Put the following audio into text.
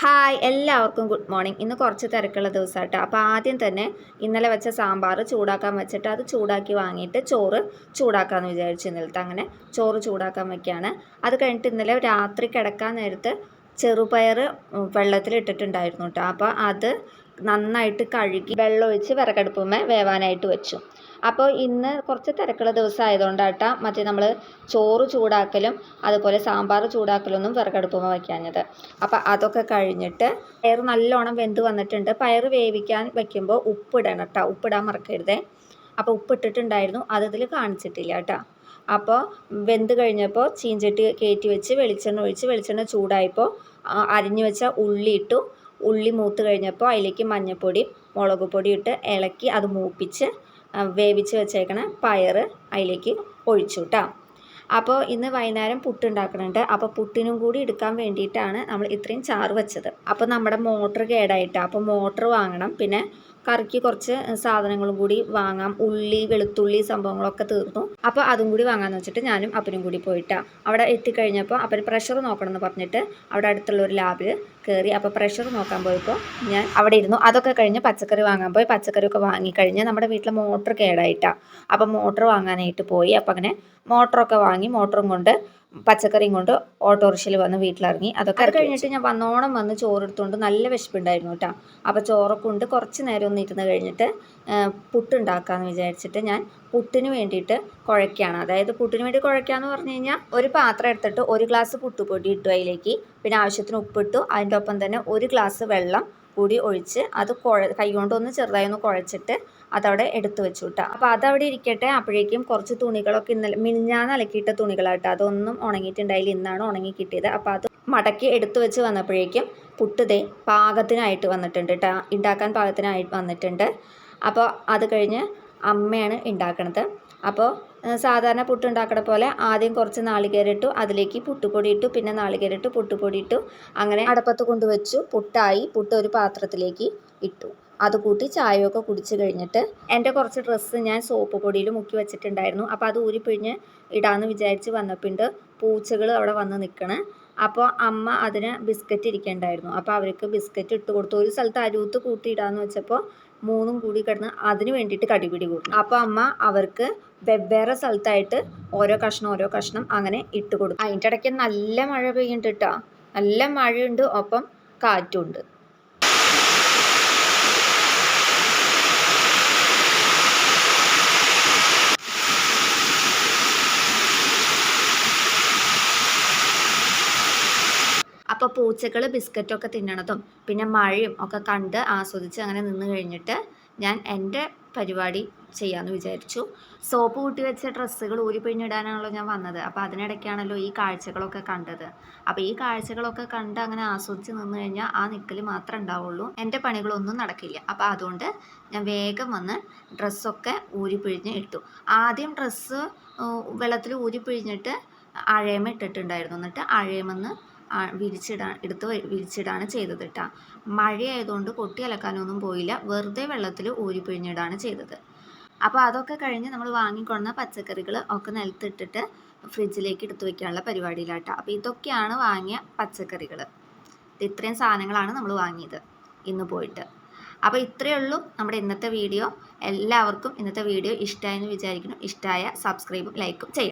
Hi എല്ലാവർക്കും good morning. ഇന്ന് കുറച്ച് തിരക്കുള്ള ദിവസമായിട്ട് അപ്പോൾ ആദ്യം തന്നെ ഇന്നലെ വെച്ച സാമ്പാർ ചൂടാക്കാൻ വെച്ചിട്ട് അത് ചൂടാക്കി വാങ്ങിയിട്ട് ചോറ് ചൂടാക്കാമെന്ന് വിചാരിച്ചു. ഇന്നലത്തെ അങ്ങനെ ചോറ് ചൂടാക്കാൻ വയ്ക്കുകയാണ്. അത് കഴിഞ്ഞിട്ട് ഇന്നലെ രാത്രി കിടക്കാൻ നേരത്ത് ചെറുപയർ വെള്ളത്തിലിട്ടിട്ടുണ്ടായിരുന്നു കേട്ടോ. അപ്പോൾ അത് നന്നായിട്ട് കഴുകി വെള്ളമൊഴിച്ച് വിറകടുപ്പുമേ വേവാനായിട്ട് വെച്ചു. അപ്പോൾ ഇന്ന് കുറച്ച് തിരക്കുള്ള ദിവസം ആയതുകൊണ്ടാട്ടാ മറ്റേ നമ്മൾ ചോറ് ചൂടാക്കലും അതുപോലെ സാമ്പാർ ചൂടാക്കലൊന്നും വിറകടുപ്പുമ വയ്ക്കാഞ്ഞത്. അപ്പോൾ അതൊക്കെ കഴിഞ്ഞിട്ട് പയർ നല്ലോണം വെന്ത് വന്നിട്ടുണ്ട്. പയർ വേവിക്കാൻ വയ്ക്കുമ്പോൾ ഉപ്പിടണം കേട്ടോ, ഉപ്പിടാൻ മറക്കരുതേ. അപ്പോൾ ഉപ്പിട്ടിട്ടുണ്ടായിരുന്നു, അതിൽ കാണിച്ചിട്ടില്ല കേട്ടോ. അപ്പോൾ വെന്ത് കഴിഞ്ഞപ്പോൾ ചീഞ്ചട്ടി കയറ്റി വെച്ച് വെളിച്ചെണ്ണ ഒഴിച്ച് വെളിച്ചെണ്ണ ചൂടായപ്പോൾ അരിഞ്ഞു വെച്ച ഉള്ളി ഇട്ടു. ഉള്ളി മൂത്ത് കഴിഞ്ഞപ്പോൾ അതിലേക്ക് മഞ്ഞൾപ്പൊടി മുളക് പൊടി ഇട്ട് ഇളക്കി അത് മൂപ്പിച്ച് വേവിച്ച് വെച്ചേക്കണ പയർ അതിലേക്ക് ഒഴിച്ചു കേട്ടോ. അപ്പോൾ ഇന്ന് വൈകുന്നേരം പുട്ടുണ്ടാക്കുന്നുണ്ട്. അപ്പോൾ പുട്ടിനും കൂടി എടുക്കാൻ വേണ്ടിയിട്ടാണ് നമ്മൾ ഇത്രയും ചാറ് വെച്ചത്. അപ്പോൾ നമ്മുടെ മോട്ടർ കേടായിട്ടാണ്. അപ്പോൾ മോട്ടർ വാങ്ങണം. പിന്നെ കറിക്ക് കുറച്ച് സാധനങ്ങളും കൂടി വാങ്ങാം. ഉള്ളി വെളുത്തുള്ളി സംഭവങ്ങളൊക്കെ തീർന്നു. അപ്പോൾ അതും കൂടി വാങ്ങാമെന്ന് വെച്ചിട്ട് ഞാനും അപ്പനും കൂടി പോയിട്ടാണ്. അവിടെ എത്തിക്കഴിഞ്ഞപ്പോൾ അപ്പന് പ്രഷർ നോക്കണം എന്ന് പറഞ്ഞിട്ട് അവിടെ അടുത്തുള്ള ഒരു ലാബിൽ കയറി. അപ്പോൾ പ്രഷർ നോക്കാൻ പോയപ്പോൾ ഞാൻ അവിടെ ഇരുന്നു. അതൊക്കെ കഴിഞ്ഞ് പച്ചക്കറി വാങ്ങാൻ പോയി. പച്ചക്കറിയൊക്കെ വാങ്ങിക്കഴിഞ്ഞ് നമ്മുടെ വീട്ടിലെ മോട്ടർ കേടായിട്ടാണ്. അപ്പം മോട്ടർ വാങ്ങാനായിട്ട് പോയി. അപ്പം അങ്ങനെ മോട്ടറൊക്കെ വാങ്ങി മോട്ടറും കൊണ്ട് പച്ചക്കറിയും കൊണ്ട് ഓട്ടോറിക്ഷയിൽ വന്ന് വീട്ടിലിറങ്ങി. അതൊക്കെ കഴിഞ്ഞിട്ട് ഞാൻ വന്നോണം വന്ന് ചോറെടുത്തുകൊണ്ട് നല്ല വിശപ്പുണ്ടായിരുന്നു കേട്ടോ. അപ്പോൾ ചോറൊക്കെ കൊണ്ട് കുറച്ച് നേരം ഒന്ന് ഇരുന്ന് കഴിഞ്ഞിട്ട് പുട്ടുണ്ടാക്കാമെന്ന് വിചാരിച്ചിട്ട് ഞാൻ പുട്ടിന് വേണ്ടിയിട്ട് കുഴയ്ക്കുകയാണ്. അതായത് പുട്ടിന് വേണ്ടി കുഴയ്ക്കാന്ന് പറഞ്ഞു കഴിഞ്ഞാൽ ഒരു പാത്രം എടുത്തിട്ട് 1 ഗ്ലാസ് പുട്ടുപൊടി ഇട്ടു അതിലേക്ക്. പിന്നെ ആവശ്യത്തിന് ഉപ്പിട്ടു. അതിൻ്റെ ഒപ്പം തന്നെ 1 ഗ്ലാസ് വെള്ളം കൂടി ഒഴിച്ച് അത് കൈകൊണ്ട് ഒന്ന് ചെറുതായി ഒന്ന് കുഴച്ചിട്ട് അതവിടെ എടുത്തു വെച്ചു കേട്ടോ. അപ്പോൾ അതവിടെ ഇരിക്കട്ടെ. അപ്പോഴേക്കും കുറച്ച് തുണികളൊക്കെ ഇന്നലെ മിനിഞ്ഞാന്ന് അലക്കിയിട്ട തുണികളാട്ടോ, അതൊന്നും ഉണങ്ങിയിട്ടുണ്ടായില്ല. ഇന്നാണ് ഉണങ്ങി കിട്ടിയത്. അപ്പോൾ അത് മടക്കി എടുത്തു വെച്ച് വന്നപ്പോഴേക്കും പുട്ട് ദേ പാകത്തിനായിട്ട് വന്നിട്ടുണ്ട് കേട്ടോ, ഉണ്ടാക്കാൻ പാകത്തിനായിട്ട് വന്നിട്ടുണ്ട്. അപ്പോൾ അത് കഴിഞ്ഞ് അമ്മയാണ് ഉണ്ടാക്കണത്. അപ്പോൾ സാധാരണ പുട്ടുണ്ടാക്കണ പോലെ ആദ്യം കുറച്ച് നാളികേരം ഇട്ടു, അതിലേക്ക് പുട്ടുപൊടി ഇട്ടു, പിന്നെ നാളികേരം ഇട്ടു, പുട്ടുപൊടി ഇട്ടു, അങ്ങനെ അടുപ്പത്ത് കൊണ്ടുവച്ചു. പുട്ടായി. പുട്ട് ഒരു പാത്രത്തിലേക്ക് ഇട്ടു. അത് കൂട്ടി ചായയൊക്കെ കുടിച്ച് കഴിഞ്ഞിട്ട് എൻ്റെ കുറച്ച് ഡ്രസ്സ് ഞാൻ സോപ്പ് പൊടിയിൽ മുക്കി വെച്ചിട്ടുണ്ടായിരുന്നു. അപ്പോൾ അത് ഊരിപ്പിഴിഞ്ഞ് ഇടാമെന്ന് വിചാരിച്ച് വന്നപ്പോൾ പൂച്ചകൾ അവിടെ വന്ന് നിൽക്കണേ. അപ്പോൾ അമ്മ അതിന് ബിസ്ക്കറ്റ് ഇരിക്കണ്ടായിരുന്നു. അപ്പോൾ അവർക്ക് ബിസ്ക്കറ്റ് ഇട്ട് കൊടുത്തു. ഒരു സ്ഥലത്ത് അരുവത്ത് കൂട്ടിയിടാമെന്ന് വെച്ചപ്പോൾ 3 കൂടി കിടന്ന് അതിന് വേണ്ടിയിട്ട് കടിപിടി കൂട്ടും. അപ്പോൾ അമ്മ അവർക്ക് വെവ്വേറെ സ്ഥലത്തായിട്ട് ഓരോ കഷ്ണം അങ്ങനെ ഇട്ട് കൊടുക്കും. അതിൻ്റെ ഇടയ്ക്ക് നല്ല മഴ പെയ്യുന്നുണ്ട് കേട്ടോ. നല്ല മഴയുണ്ട്, ഒപ്പം കാറ്റുണ്ട്. അപ്പോൾ പൂച്ചകൾ ബിസ്ക്കറ്റൊക്കെ തിന്നണതും പിന്നെ മഴയും ഒക്കെ കണ്ട് ആസ്വദിച്ച് അങ്ങനെ നിന്ന് കഴിഞ്ഞിട്ട് ഞാൻ എൻ്റെ പരിപാടി ചെയ്യാമെന്ന് വിചാരിച്ചു. സോപ്പ് കൂട്ടി വെച്ച ഡ്രസ്സുകൾ ഊരിപ്പിഴിഞ്ഞിടാനാണല്ലോ ഞാൻ വന്നത്. അപ്പോൾ അതിനിടയ്ക്കാണല്ലോ ഈ കാഴ്ചകളൊക്കെ കണ്ടത്. അപ്പോൾ ഈ കാഴ്ചകളൊക്കെ കണ്ട് അങ്ങനെ ആസ്വദിച്ച് നിന്ന് കഴിഞ്ഞാൽ ആ നിൽക്കൽ മാത്രമേ ഉണ്ടാവുള്ളൂ, എൻ്റെ പണികളൊന്നും നടക്കില്ല. അപ്പോൾ അതുകൊണ്ട് ഞാൻ വേഗം വന്ന് ഡ്രസ്സൊക്കെ ഊരിപ്പിഴിഞ്ഞ് ഇട്ടു. ആദ്യം ഡ്രസ്സ് വെള്ളത്തിൽ ഊരിപ്പിഴിഞ്ഞിട്ട് അഴയമ ഇട്ടിട്ടുണ്ടായിരുന്നു. എന്നിട്ട് അഴയമെന്ന് വിരിച്ചിടാണ് ചെയ്തത് കേട്ടോ. മഴയായതുകൊണ്ട് കൊട്ടി അലക്കാനൊന്നും പോയില്ല, വെറുതെ വെള്ളത്തിൽ ഊരിപ്പിഴിഞ്ഞിടാണ് ചെയ്തത്. അപ്പോൾ അതൊക്കെ കഴിഞ്ഞ് നമ്മൾ വാങ്ങിക്കൊണ്ട പച്ചക്കറികൾ ഒക്കെ നിലത്തിട്ടിട്ട് ഫ്രിഡ്ജിലേക്ക് എടുത്തു വയ്ക്കാനുള്ള പരിപാടിയിലാട്ടോ. അപ്പോൾ ഇതൊക്കെയാണ് വാങ്ങിയ പച്ചക്കറികൾ. ഇത്രയും സാധനങ്ങളാണ് നമ്മൾ വാങ്ങിയത് ഇന്ന് പോയിട്ട്. അപ്പോൾ ഇത്രയേ ഉള്ളൂ നമ്മുടെ ഇന്നത്തെ വീഡിയോ. എല്ലാവർക്കും ഇന്നത്തെ വീഡിയോ ഇഷ്ടമായെന്ന് വിചാരിക്കുന്നു. ഇഷ്ടമായ സബ്സ്ക്രൈബും ലൈക്കും ചെയ്യണം.